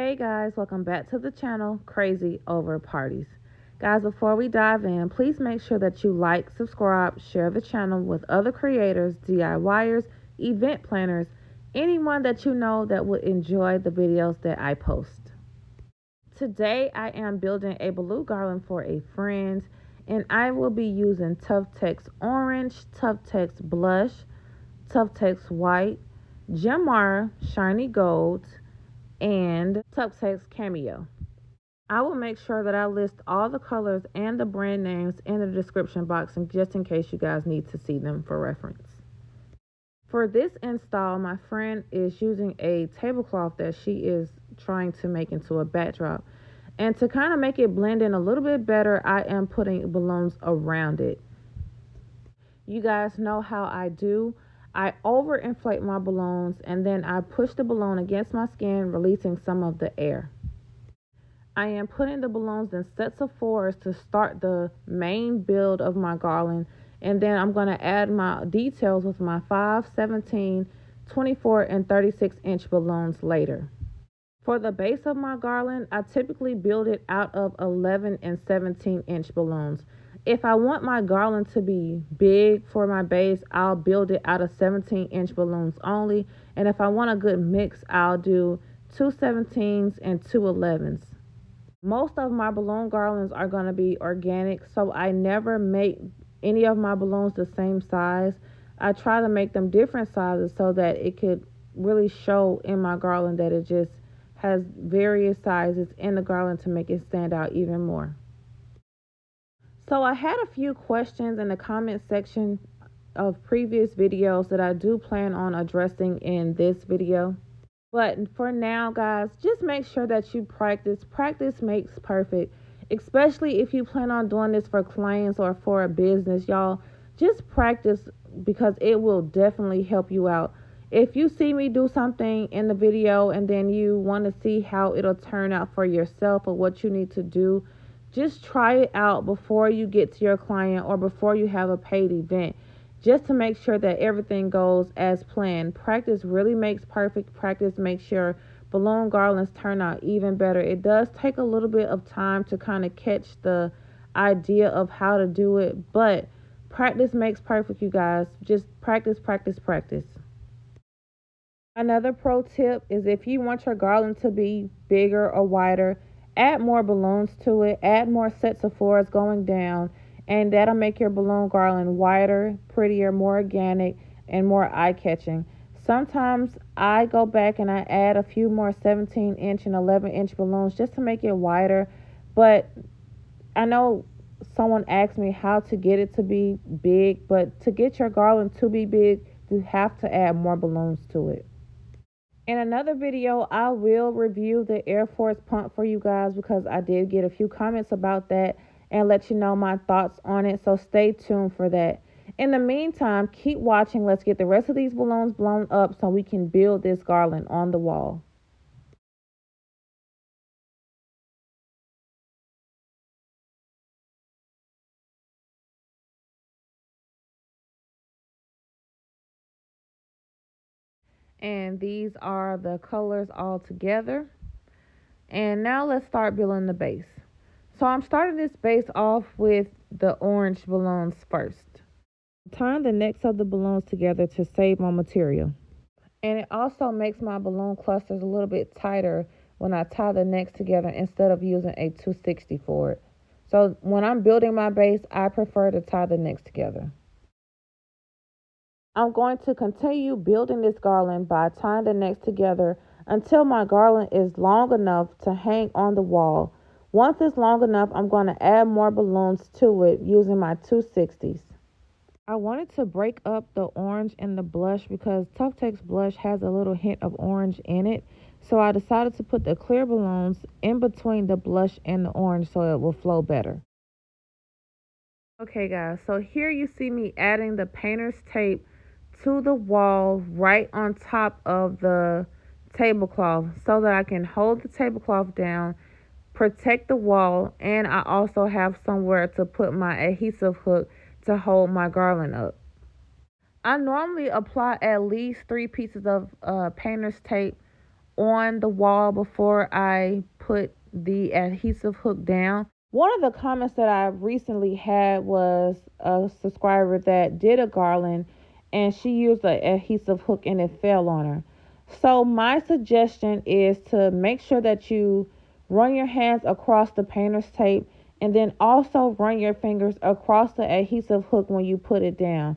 Hey guys, welcome back to the channel, CrazyOverParties. Guys, before we dive in, please make sure that you like, subscribe, share the channel with other creators, DIYers, event planners, anyone that you know that would enjoy the videos that I post. Today, I am building a balloon garland for a friend, and I will be using Tuftex Orange, Tuftex Blush, Tuftex White, Gemar Shiny Gold, and Tuftex Cameo. I will make sure that I list all the colors and the brand names in the description box, and just in case you guys need to see them for reference. For this install, my friend is using a tablecloth that she is trying to make into a backdrop. And to kind of make it blend in a little bit better, I am putting balloons around it. You guys know how I do. I overinflate my balloons and then I push the balloon against my skin, releasing some of the air. I am putting the balloons in sets of 4s to start the main build of my garland, and then I'm going to add my details with my 5, 17, 24, and 36-inch balloons later. For the base of my garland, I typically build it out of 11 and 17-inch balloons. If I want my garland to be big for my base, I'll build it out of 17-inch balloons only. And if I want a good mix, I'll do 2 17s and 2 11s. Most of my balloon garlands are going to be organic, so I never make any of my balloons the same size. I try to make them different sizes so that it could really show in my garland that it just has various sizes in the garland to make it stand out even more. So I had a few questions in the comment section of previous videos that I do plan on addressing in this video. But for now, guys, just make sure that you practice. Practice makes perfect, especially if you plan on doing this for clients or for a business, y'all. Just practice because it will definitely help you out. If you see me do something in the video and then you want to see how it'll turn out for yourself or what you need to do, just try it out before you get to your client or before you have a paid event, just to make sure that everything goes as planned. Practice really makes perfect. Practice makes your balloon garlands turn out even better. It does take a little bit of time to kind of catch the idea of how to do it, but practice makes perfect, you guys. Just practice, practice, practice. Another pro tip is if you want your garland to be bigger or wider, add more balloons to it, add more sets of 4s going down, and that'll make your balloon garland wider, prettier, more organic, and more eye-catching. Sometimes I go back and I add a few more 17-inch and 11-inch balloons just to make it wider, but I know someone asked me how to get it to be big, but to get your garland to be big, you have to add more balloons to it. In another video, I will review the Air Force pump for you guys because I did get a few comments about that and let you know my thoughts on it. So stay tuned for that. In the meantime, keep watching. Let's get the rest of these balloons blown up so we can build this garland on the wall. And these are the colors all together. And now let's start building the base. So I'm starting this base off with the orange balloons first. Tying the necks of the balloons together to save my material. And it also makes my balloon clusters a little bit tighter when I tie the necks together instead of using a 260 for it. So when I'm building my base, I prefer to tie the necks together. I'm going to continue building this garland by tying the necks together until my garland is long enough to hang on the wall. Once it's long enough, I'm going to add more balloons to it using my 260s. I wanted to break up the orange and the blush because Tuftex blush has a little hint of orange in it. So I decided to put the clear balloons in between the blush and the orange so it will flow better. Okay guys, so here you see me adding the painter's tape to the wall right on top of the tablecloth so that I can hold the tablecloth down, protect the wall, and I also have somewhere to put my adhesive hook to hold my garland up. I normally apply at least 3 pieces of painter's tape on the wall before I put the adhesive hook down. One of the comments that I recently had was a subscriber that did a garland and she used an adhesive hook and it fell on her. So my suggestion is to make sure that you run your hands across the painter's tape and then also run your fingers across the adhesive hook when you put it down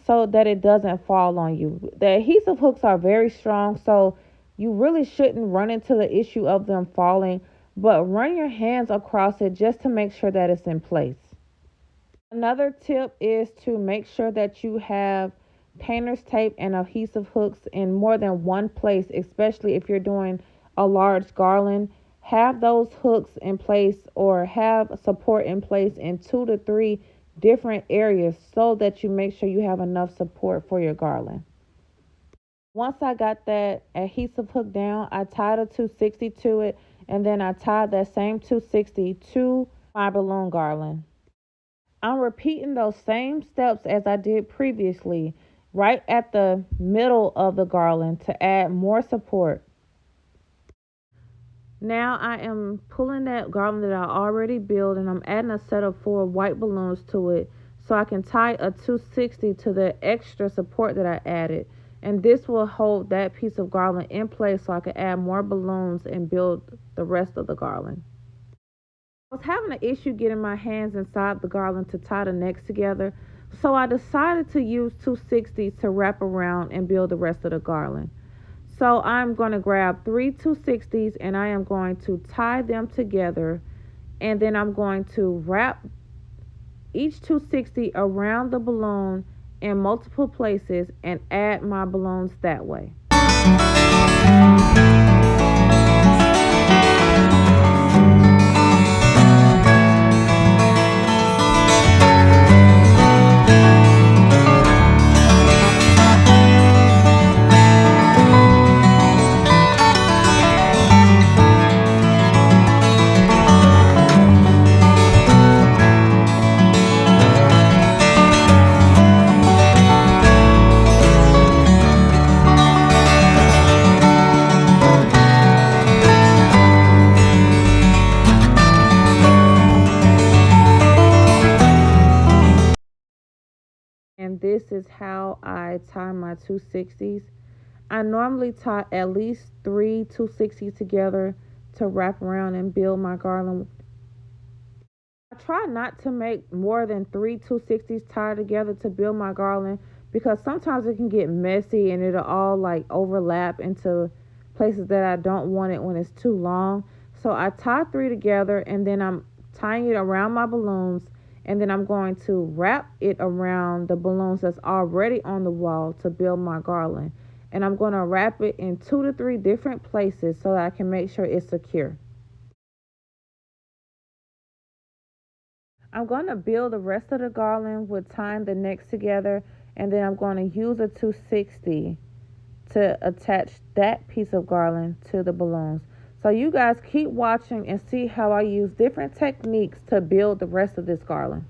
so that it doesn't fall on you. The adhesive hooks are very strong, so you really shouldn't run into the issue of them falling, but run your hands across it just to make sure that it's in place. Another tip is to make sure that you have painter's tape and adhesive hooks in more than one place, especially if you're doing a large garland. Have those hooks in place or have support in place in 2 to 3 different areas so that you make sure you have enough support for your garland. Once I got that adhesive hook down, I tied a 260 to it, and then I tied that same 260 to my balloon garland. I'm repeating those same steps as I did previously, right at the middle of the garland to add more support. Now I am pulling that garland that I already built and I'm adding a set of 4 white balloons to it so I can tie a 260 to the extra support that I added. And this will hold that piece of garland in place so I can add more balloons and build the rest of the garland. I was having an issue getting my hands inside the garland to tie the necks together, so I decided to use 260s to wrap around and build the rest of the garland. So I'm going to grab 3 260s and I am going to tie them together, and then I'm going to wrap each 260 around the balloon in multiple places and add my balloons that way. And this is how I tie my 260s. I normally tie at least 3 260s together to wrap around and build my garland. I try not to make more than 3 260s tied together to build my garland because sometimes it can get messy and it'll all like overlap into places that I don't want it when it's too long. So I tie 3 together and then I'm tying it around my balloons, and then I'm going to wrap it around the balloons that's already on the wall to build my garland. And I'm going to wrap it in 2 to 3 different places so that I can make sure it's secure. I'm going to build the rest of the garland with tying the necks together, and then I'm going to use a 260 to attach that piece of garland to the balloons. So you guys keep watching and see how I use different techniques to build the rest of this garland.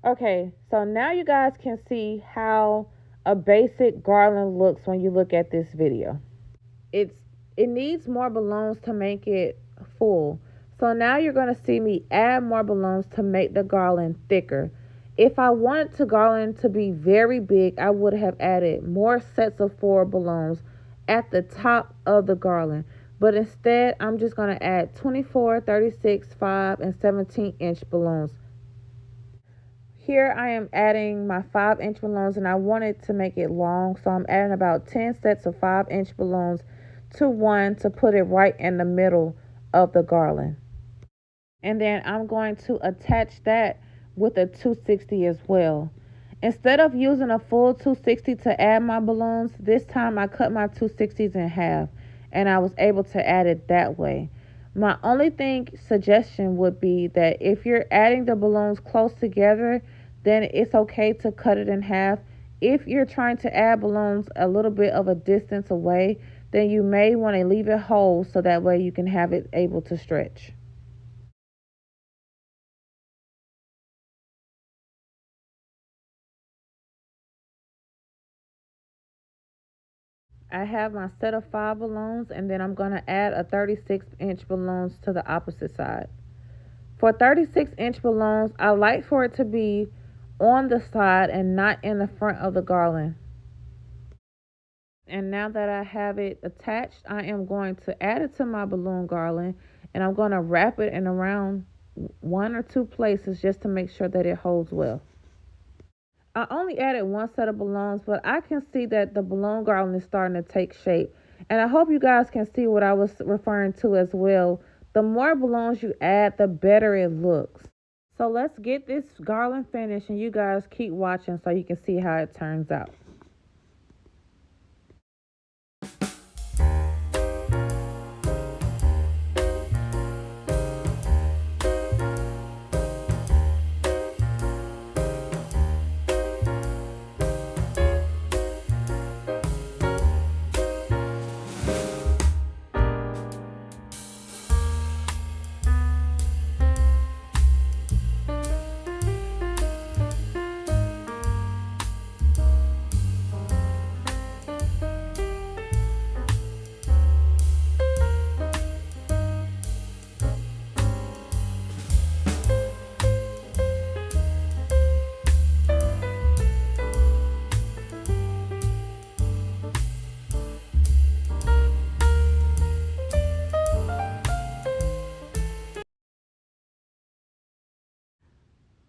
Okay, so now you guys can see how a basic garland looks when you look at this video. It needs more balloons to make it full. So now you're going to see me add more balloons to make the garland thicker. If I wanted the garland to be very big, I would have added more sets of 4 balloons at the top of the garland. But instead, I'm just going to add 24, 36, 5, and 17-inch balloons. Here I am adding my 5-inch balloons, and I wanted to make it long, so I'm adding about 10 sets of 5-inch balloons to one to put it right in the middle of the garland. And then I'm going to attach that with a 260 as well. Instead of using a full 260 to add my balloons, this time I cut my 260s in half and I was able to add it that way. My only thing suggestion would be that if you're adding the balloons close together, then it's okay to cut it in half. If you're trying to add balloons a little bit of a distance away, then you may want to leave it whole so that way you can have it able to stretch. I have my set of 5 balloons and then I'm going to add a 36-inch balloons to the opposite side. For 36-inch balloons, I like for it to be on the side and not in the front of the garland. And now that I have it attached, I am going to add it to my balloon garland and I'm going to wrap it in around 1 or 2 places just to make sure that it holds well. I only added one set of balloons, but I can see that the balloon garland is starting to take shape. And I hope you guys can see what I was referring to as well. The more balloons you add, the better it looks. So let's get this garland finished and you guys keep watching so you can see how it turns out.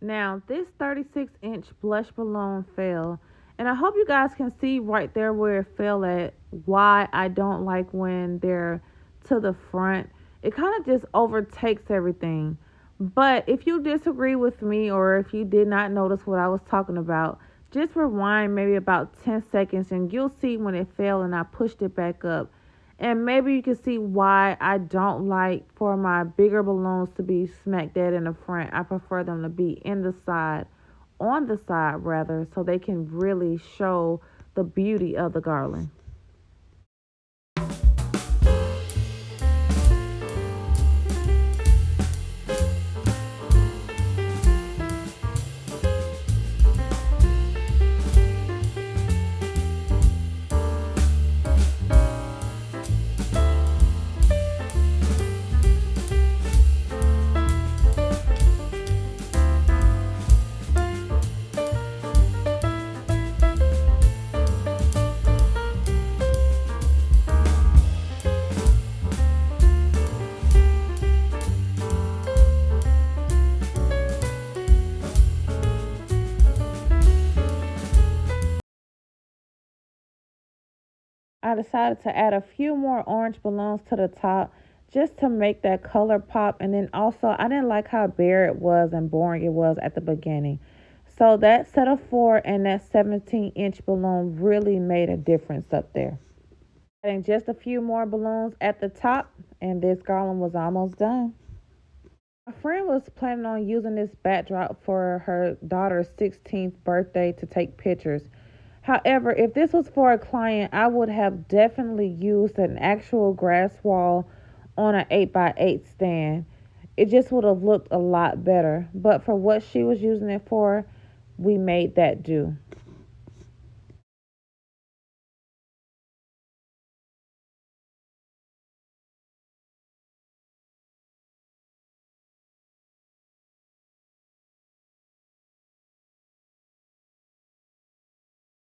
Now, this 36-inch blush balloon fell, and I hope you guys can see right there where it fell at why I don't like when they're to the front. It kind of just overtakes everything. But if you disagree with me or if you did not notice what I was talking about, just rewind maybe about 10 seconds and you'll see when it fell and I pushed it back up. And maybe you can see why I don't like for my bigger balloons to be smack dead in the front. I prefer them to be in the side, on the side rather, so they can really show the beauty of the garland. I decided to add a few more orange balloons to the top just to make that color pop. And then also, I didn't like how bare it was and boring it was at the beginning. So that set of 4 and that 17-inch balloon really made a difference up there. Adding just a few more balloons at the top, and this garland was almost done. My friend was planning on using this backdrop for her daughter's 16th birthday to take pictures. However, if this was for a client, I would have definitely used an actual grass wall on an 8x8 stand. It just would have looked a lot better. But for what she was using it for, we made that do.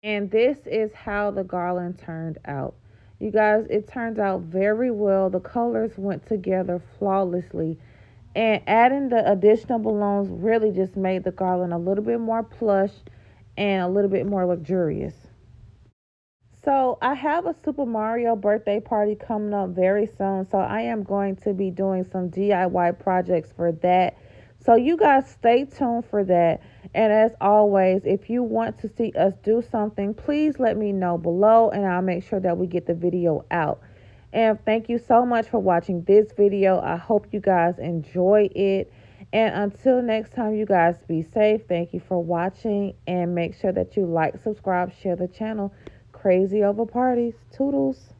And this is how the garland turned out. You guys, it turned out very well. The colors went together flawlessly. And adding the additional balloons really just made the garland a little bit more plush and a little bit more luxurious. So I have a Super Mario birthday party coming up very soon. So I am going to be doing some DIY projects for that. So you guys stay tuned for that. And as always, if you want to see us do something, please let me know below and I'll make sure that we get the video out. And thank you so much for watching this video. I hope you guys enjoy it. And until next time, you guys be safe. Thank you for watching. And make sure that you like, subscribe, share the channel. Crazy Over Parties. Toodles.